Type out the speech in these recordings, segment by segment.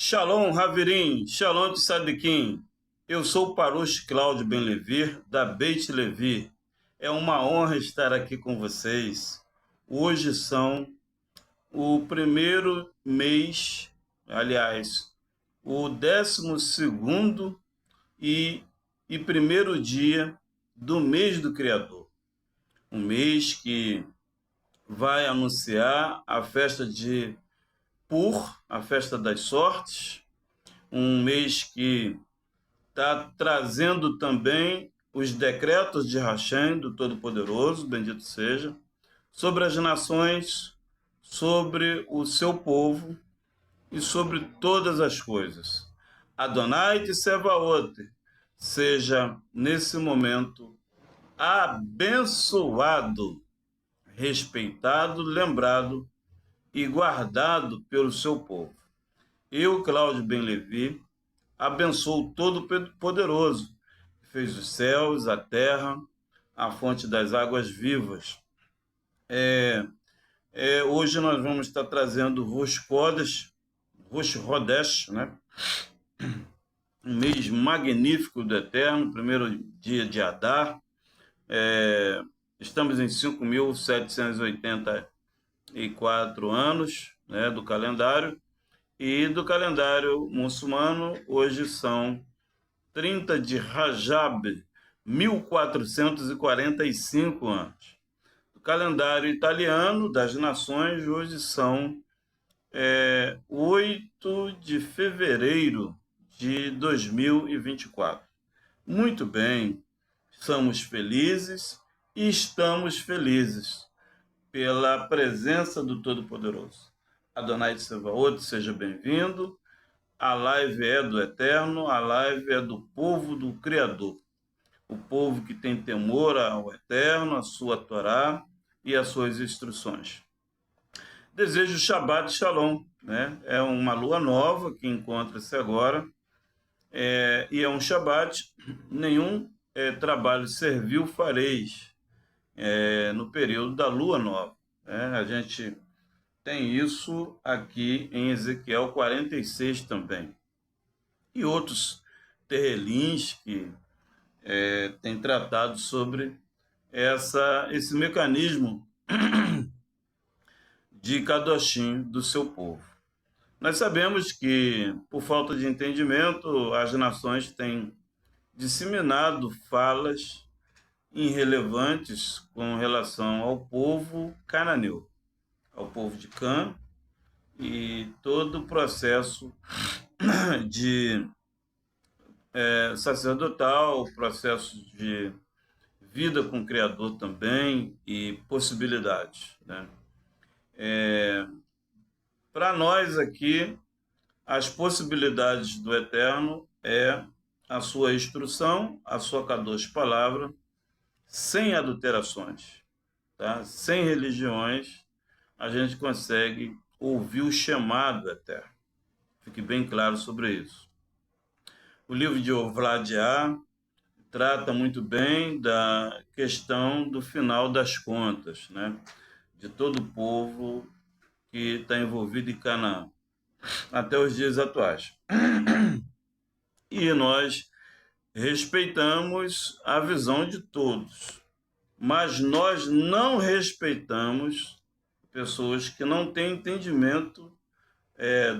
Shalom, Haverim, Shalom Tzadikim. Eu sou o Parosh Cláudio Ben-Levi, da Beit Levi. É uma honra estar aqui com vocês. Hoje são o primeiro mês, aliás, o 12º e primeiro dia do mês do Criador. Um mês que vai anunciar a festa de Pur, a festa das sortes, um mês que está trazendo também os decretos de Hashem, do Todo-Poderoso, bendito seja, sobre as nações, sobre o seu povo e sobre todas as coisas. Adonai de Sebaot, seja nesse momento abençoado, respeitado, lembrado e guardado pelo seu povo. Eu, Cláudio Ben-Levi, abençoo o Todo-Poderoso, que fez os céus, a terra, a fonte das águas vivas. Hoje nós vamos estar trazendo Rosh Chodesh, né? Um mês magnífico do Eterno, primeiro dia de Adar. Estamos em 5.784 anos, né, do calendário. E do calendário muçulmano, hoje são 30 de Rajab, 1445 anos. Do calendário italiano, das nações, hoje são 8 de fevereiro de 2024. Muito bem, somos felizes e estamos felizes pela presença do Todo-Poderoso. Adonai de Sebaot, seja bem-vindo. A live é do Eterno, a live é do povo do Criador. O povo que tem temor ao Eterno, a sua Torá e as suas instruções. Desejo Shabbat Shalom, né? É uma lua nova que encontra-se agora, e é um Shabbat, nenhum trabalho servil fareis no período da lua nova. A gente tem isso aqui em Ezequiel 46 também. E outros terrelins que têm tratado sobre esse mecanismo de Kadoshim do seu povo. Nós sabemos que, por falta de entendimento, as nações têm disseminado falas irrelevantes com relação ao povo cananeu, ao povo de Cã, e todo o processo de sacerdotal, processo de vida com o Criador também e possibilidades, né? Para nós aqui, as possibilidades do Eterno é a sua instrução, a sua Kadosh palavra, sem adulterações, tá? Sem religiões, a gente consegue ouvir o chamado eterno. Fique bem claro sobre isso. O livro de Ovadiah trata muito bem da questão do final das contas, né? De todo o povo que está envolvido em Canaã, até os dias atuais. E nós respeitamos a visão de todos, mas nós não respeitamos pessoas que não têm entendimento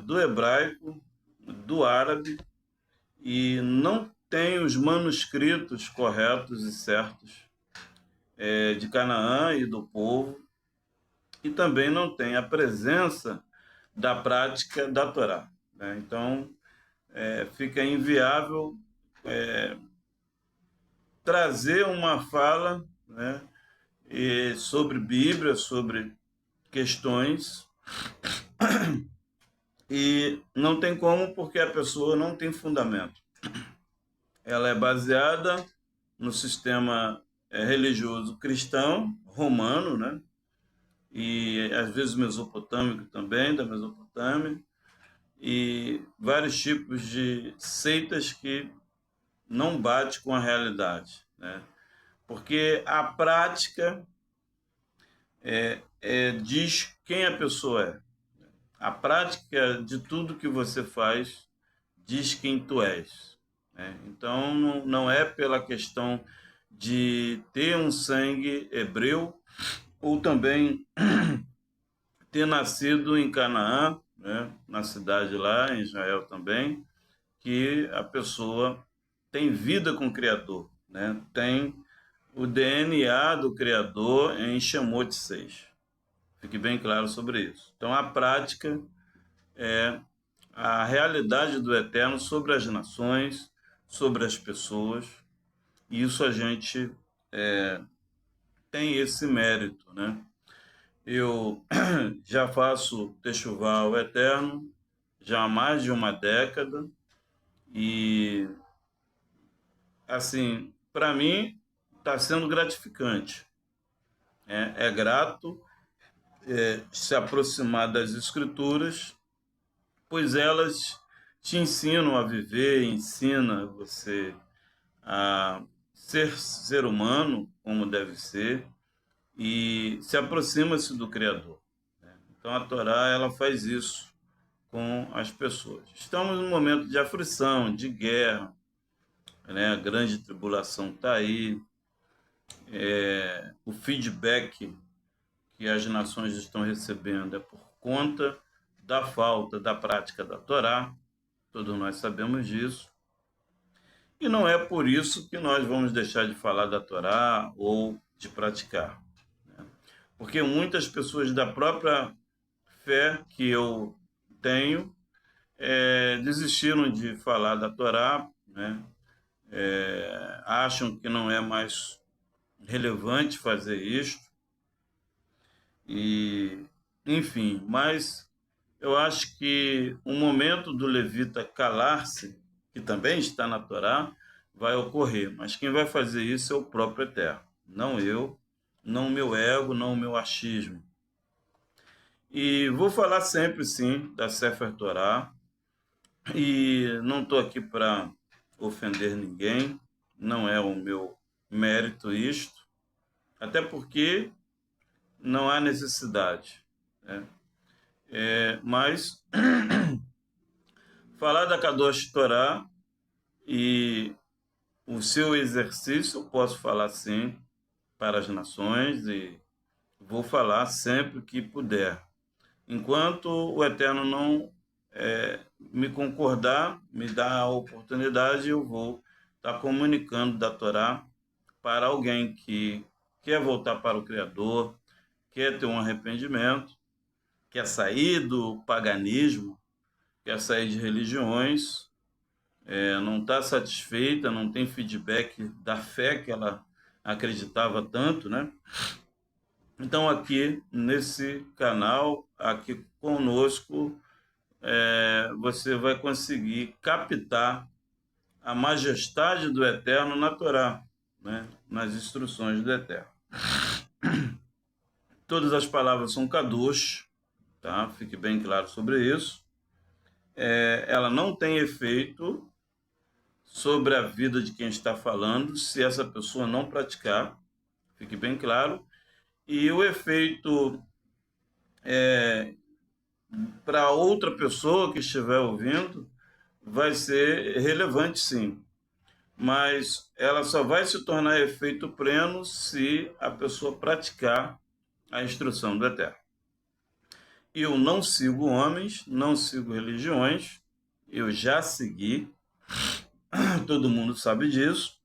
do hebraico, do árabe, e não têm os manuscritos corretos e certos de Canaã e do povo, e também não tem a presença da prática da Torá, né? Então, fica inviável trazer uma fala, né, sobre Bíblia, sobre questões, e não tem como, porque a pessoa não tem fundamento. Ela é baseada no sistema religioso cristão, romano, né? E às vezes mesopotâmico também, da Mesopotâmia, e vários tipos de seitas que não bate com a realidade, né? Porque a prática diz quem a pessoa é. A prática de tudo que você faz diz quem tu és, né? Então, não é pela questão de ter um sangue hebreu ou também ter nascido em Canaã, né, na cidade lá, em Israel também, que a pessoa tem vida com o Criador, né? Tem o DNA do Criador em Shemot 6. Fique bem claro sobre isso. Então, a prática é a realidade do Eterno sobre as nações, sobre as pessoas, e isso a gente tem esse mérito, né? Eu já faço Techuvá ao Eterno já há mais de uma década e, assim, para mim está sendo gratificante. É grato se aproximar das Escrituras, pois elas te ensinam a viver, ensina você a ser ser humano como deve ser e se aproxima-se do Criador. Então a Torá ela faz isso com as pessoas. Estamos num momento de aflição, de guerra, né? A grande tribulação está aí, o feedback que as nações estão recebendo é por conta da falta da prática da Torá, todos nós sabemos disso, e não é por isso que nós vamos deixar de falar da Torá ou de praticar, porque muitas pessoas da própria fé que eu tenho desistiram de falar da Torá, né? Acham que não é mais relevante fazer isto, e enfim, mas eu acho que o momento do levita calar-se, que também está na Torá, vai ocorrer, mas quem vai fazer isso é o próprio Eterno, não eu, não o meu ego, não o meu achismo. E vou falar sempre, sim, da Sefer Torá, e não estou aqui para ofender ninguém, não é o meu mérito isto, até porque não há necessidade, né? Mas falar da Kadosh Torá e o seu exercício, eu posso falar sim para as nações e vou falar sempre que puder. Enquanto o Eterno não me concordar, me dá a oportunidade, eu vou estar comunicando da Torá para alguém que quer voltar para o Criador, quer ter um arrependimento, quer sair do paganismo, quer sair de religiões, não está satisfeita, não tem feedback da fé que ela acreditava tanto, né? Então aqui nesse canal, aqui conosco, você vai conseguir captar a majestade do Eterno na Torá, né? Nas instruções do Eterno. Todas as palavras são kadosh, tá? Fique bem claro sobre isso. Ela não tem efeito sobre a vida de quem está falando se essa pessoa não praticar, fique bem claro. E o efeito para outra pessoa que estiver ouvindo vai ser relevante, sim, mas ela só vai se tornar efeito pleno se a pessoa praticar a instrução do Eterno. Eu não sigo homens, não sigo religiões, eu já segui, todo mundo sabe disso.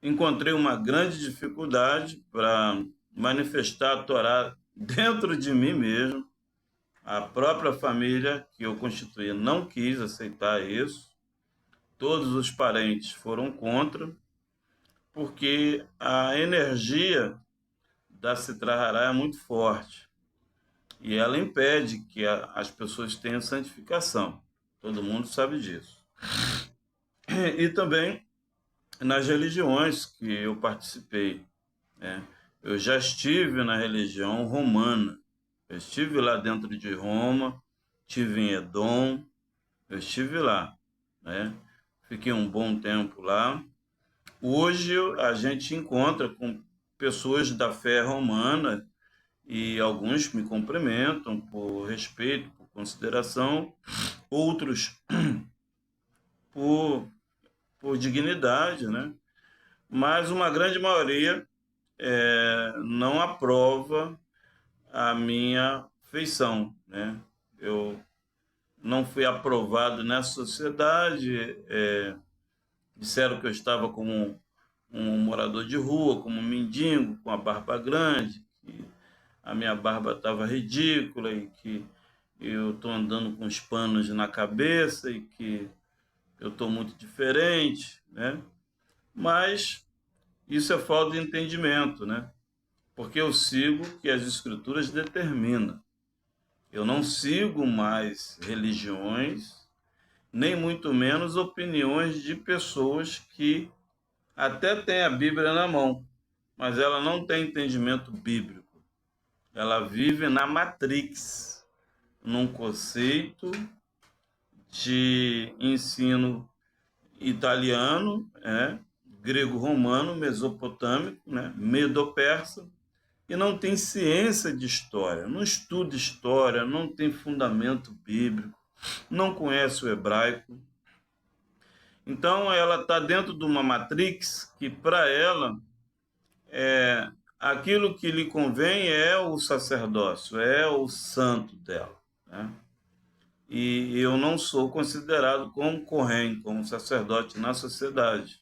Encontrei uma grande dificuldade para manifestar a Torá dentro de mim mesmo. A própria família que eu constituía não quis aceitar isso. Todos os parentes foram contra, porque a energia da Sitra Hará é muito forte e ela impede que as pessoas tenham santificação. Todo mundo sabe disso. E também nas religiões que eu participei, né? Eu já estive na religião romana. Eu estive lá dentro de Roma, estive em Edom, eu estive lá, né? Fiquei um bom tempo lá. Hoje a gente encontra com pessoas da fé romana e alguns me cumprimentam por respeito, por consideração, outros por, por dignidade, né? Mas uma grande maioria não aprova a minha feição, né? Eu não fui aprovado nessa sociedade, disseram que eu estava como um morador de rua, como um mendigo, com a barba grande, que a minha barba estava ridícula e que eu estou andando com os panos na cabeça e que eu estou muito diferente, né? Mas isso é falta de entendimento, né? Porque eu sigo o que as escrituras determinam. Eu não sigo mais religiões, nem muito menos opiniões de pessoas que até têm a Bíblia na mão, mas ela não tem entendimento bíblico. Ela vive na Matrix, num conceito de ensino italiano, grego-romano, mesopotâmico, né, medo-persa, e não tem ciência de história, não estuda história, não tem fundamento bíblico, não conhece o hebraico. Então, ela está dentro de uma matrix que, para ela, aquilo que lhe convém é o sacerdócio, é o santo dela, né? E eu não sou considerado como corrente, como sacerdote na sociedade.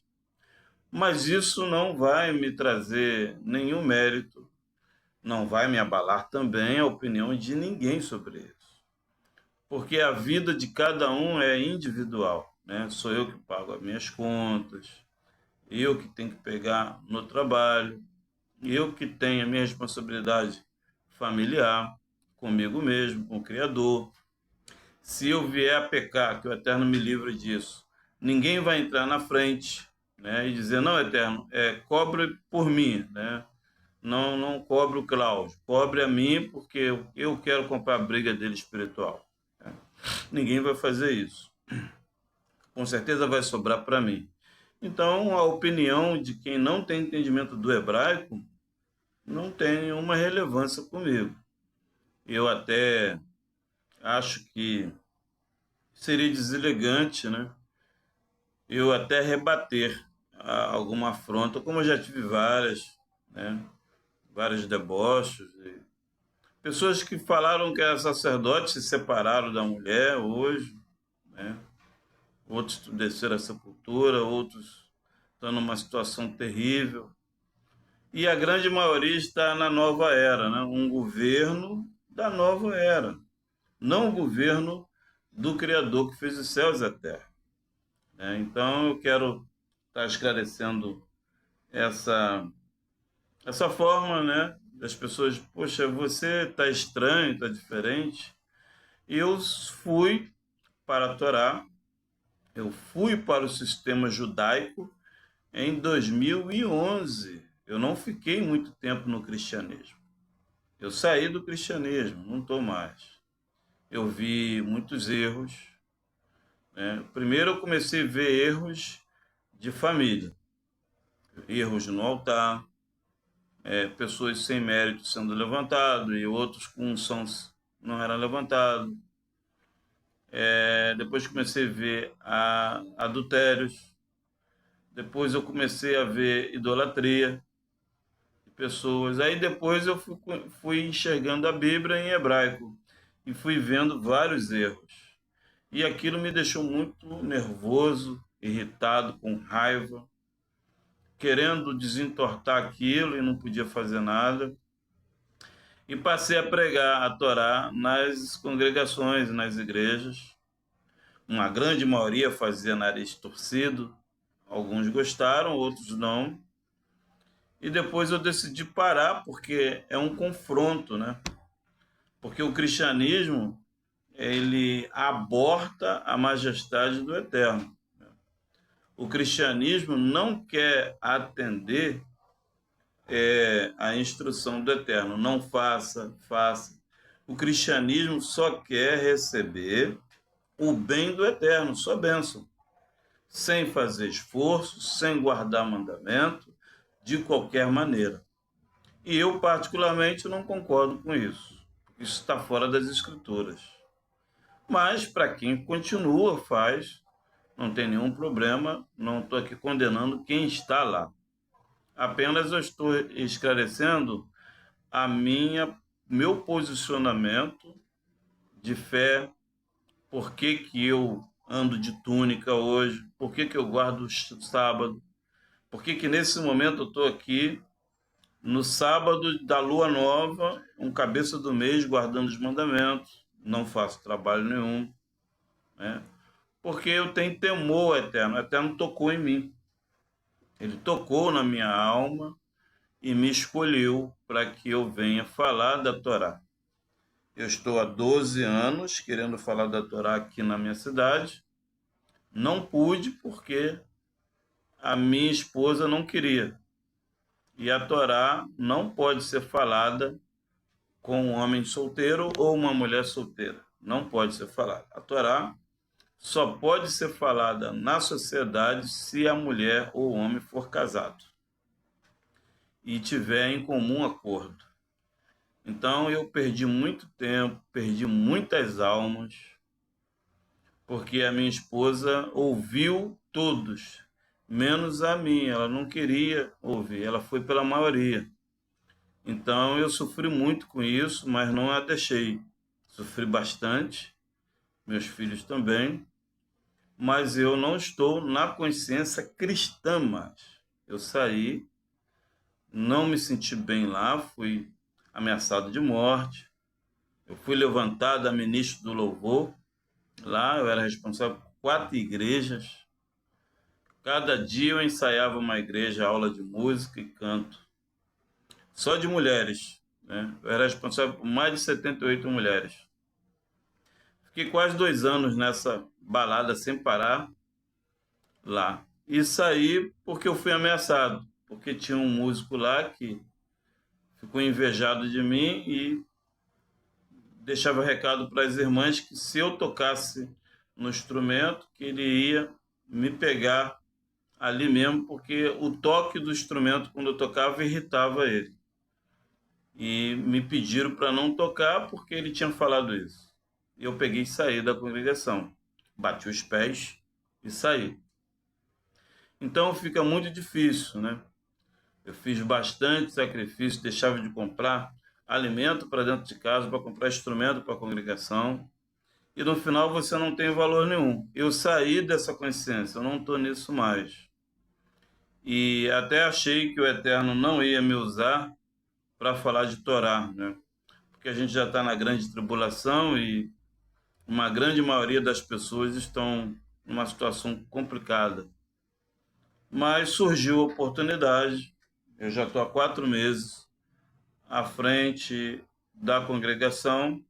Mas isso não vai me trazer nenhum mérito, não vai me abalar também a opinião de ninguém sobre isso. Porque a vida de cada um é individual, né? Sou eu que pago as minhas contas, eu que tenho que pegar no trabalho, eu que tenho a minha responsabilidade familiar, comigo mesmo, com o Criador. Se eu vier a pecar, que o Eterno me livre disso, ninguém vai entrar na frente, né, e dizer, não, Eterno, cobre por mim, né? Não cobre o Cláudio, cobre a mim porque eu quero comprar a briga dele espiritual. Né? Ninguém vai fazer isso. Com certeza vai sobrar para mim. Então, a opinião de quem não tem entendimento do hebraico não tem nenhuma relevância comigo. Eu até acho que seria deselegante, né? Eu até rebater alguma afronta, como eu já tive várias, né? Vários deboches. Pessoas que falaram que era sacerdote se separaram da mulher hoje, né? Outros desceram a sepultura, outros estão numa situação terrível. E a grande maioria está na nova era, né? Um governo da nova era, não o governo do Criador que fez os céus e a terra. Então, eu quero estar esclarecendo essa, essa forma, né? Das pessoas, poxa, você está estranho, está diferente. Eu fui para a Torá, eu fui para o sistema judaico em 2011. Eu não fiquei muito tempo no cristianismo. Eu saí do cristianismo, não estou mais. Eu vi muitos erros, né? Primeiro eu comecei a ver erros de família, erros no altar, pessoas sem mérito sendo levantadas e outros com unção não eram levantados. Depois comecei a ver adultérios. Depois eu comecei a ver idolatria de pessoas. Aí depois eu fui enxergando a Bíblia em hebraico e fui vendo vários erros. E aquilo me deixou muito nervoso, irritado, com raiva, querendo desentortar aquilo e não podia fazer nada. E passei a pregar a Torá nas congregações, nas igrejas. Uma grande maioria fazia nariz torcido, alguns gostaram, outros não. E depois eu decidi parar, porque é um confronto, né? Porque o cristianismo, ele aborta a majestade do Eterno. O cristianismo não quer atender a instrução do Eterno. Não faça, faça. O cristianismo só quer receber o bem do Eterno, sua bênção, sem fazer esforço, sem guardar mandamento, de qualquer maneira. E eu, particularmente, não concordo com isso. Isso está fora das Escrituras. Mas, para quem continua, faz, não tem nenhum problema, não estou aqui condenando quem está lá. Apenas eu estou esclarecendo a meu posicionamento de fé, por que que eu ando de túnica hoje, por que que eu guardo o sábado, por que que nesse momento eu estou aqui no sábado da lua nova, um cabeça do mês, guardando os mandamentos, não faço trabalho nenhum, né? Porque eu tenho temor eterno. O eterno tocou em mim. Ele tocou na minha alma e me escolheu para que eu venha falar da Torá. Eu estou há 12 anos querendo falar da Torá aqui na minha cidade. Não pude porque a minha esposa não queria. E a Torá não pode ser falada com um homem solteiro ou uma mulher solteira. Não pode ser falada. A Torá só pode ser falada na sociedade se a mulher ou o homem for casado e tiver em comum acordo. Então eu perdi muito tempo, perdi muitas almas, porque a minha esposa ouviu todos, menos a minha. Ela não queria ouvir, ela foi pela maioria. Então eu sofri muito com isso, mas não a deixei. Sofri bastante, meus filhos também, mas eu não estou na consciência cristã mais. Eu saí, não me senti bem lá, fui ameaçado de morte, eu fui levantado a ministro do louvor. Lá eu era responsável por 4 igrejas. Cada dia eu ensaiava uma igreja, aula de música e canto. Só de mulheres, né? Eu era responsável por mais de 78 mulheres. Fiquei quase 2 anos nessa balada sem parar lá. E saí porque eu fui ameaçado. Porque tinha um músico lá que ficou invejado de mim e deixava recado para as irmãs que se eu tocasse no instrumento, que ele ia me pegar ali mesmo, porque o toque do instrumento quando eu tocava irritava ele. E me pediram para não tocar porque ele tinha falado isso. E eu peguei e saí da congregação. Bati os pés e saí. Então fica muito difícil, né? Eu fiz bastante sacrifício, deixava de comprar alimento para dentro de casa, para comprar instrumento para a congregação, e no final você não tem valor nenhum. Eu saí dessa consciência, eu não estou nisso mais. E até achei que o Eterno não ia me usar para falar de Torá, né? Porque a gente já está na grande tribulação e uma grande maioria das pessoas estão numa situação complicada. Mas surgiu a oportunidade, eu já estou há 4 meses à frente da congregação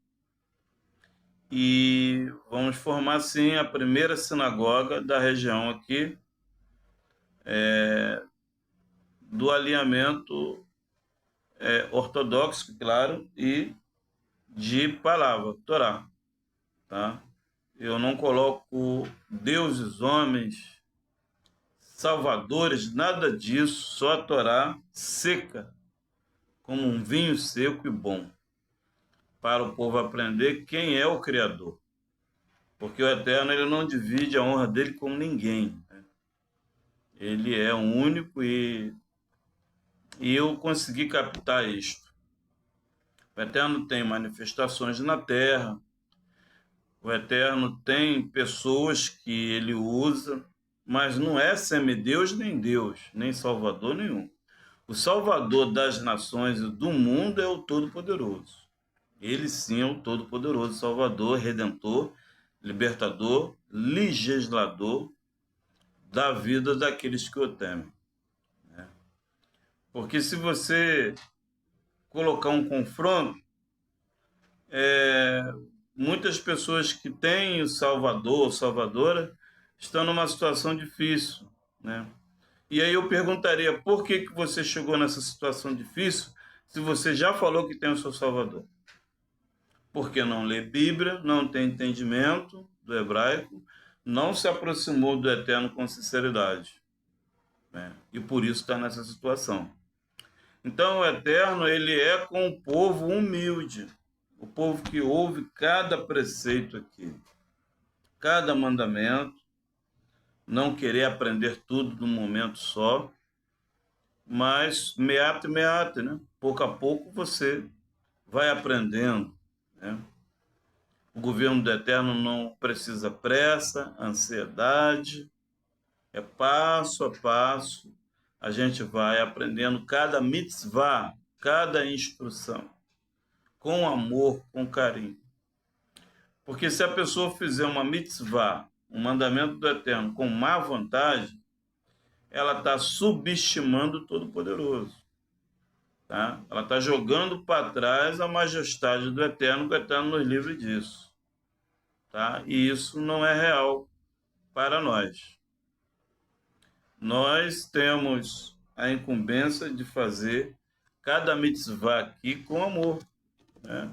e vamos formar, sim, a primeira sinagoga da região aqui, do alinhamento ortodoxo, claro, e de palavra, Torá, tá? Eu não coloco deuses, homens, salvadores, nada disso, só a Torá seca, como um vinho seco e bom, para o povo aprender quem é o Criador. Porque o Eterno ele não divide a honra dele com ninguém, né? Ele é único e eu consegui captar isto. O Eterno tem manifestações na terra, o Eterno tem pessoas que ele usa, mas não é semideus nem Deus, nem Salvador nenhum. O Salvador das nações e do mundo é o Todo-Poderoso. Ele sim é o Todo-Poderoso, Salvador, Redentor, Libertador, Legislador da vida daqueles que o temem. Porque se você colocar um confronto, muitas pessoas que têm o Salvador, Salvadora, estão numa situação difícil, né? E aí eu perguntaria, por que que você chegou nessa situação difícil se você já falou que tem o seu Salvador? Porque não lê Bíblia, não tem entendimento do hebraico, não se aproximou do Eterno com sinceridade, né? E por isso está nessa situação. Então, o Eterno, ele é com o povo humilde, o povo que ouve cada preceito aqui, cada mandamento, não querer aprender tudo num momento só, mas meate, meate, né? Pouco a pouco você vai aprendendo, né? O governo do Eterno não precisa pressa, ansiedade, é passo a passo, a gente vai aprendendo cada mitzvah, cada instrução, com amor, com carinho. Porque se a pessoa fizer uma mitzvah, um mandamento do Eterno, com má vontade, ela está subestimando o Todo-Poderoso. Tá? Ela está jogando para trás a majestade do Eterno, que o Eterno nos livre disso. Tá? E isso não é real para nós. Nós temos a incumbência de fazer cada mitzvah aqui com amor, né?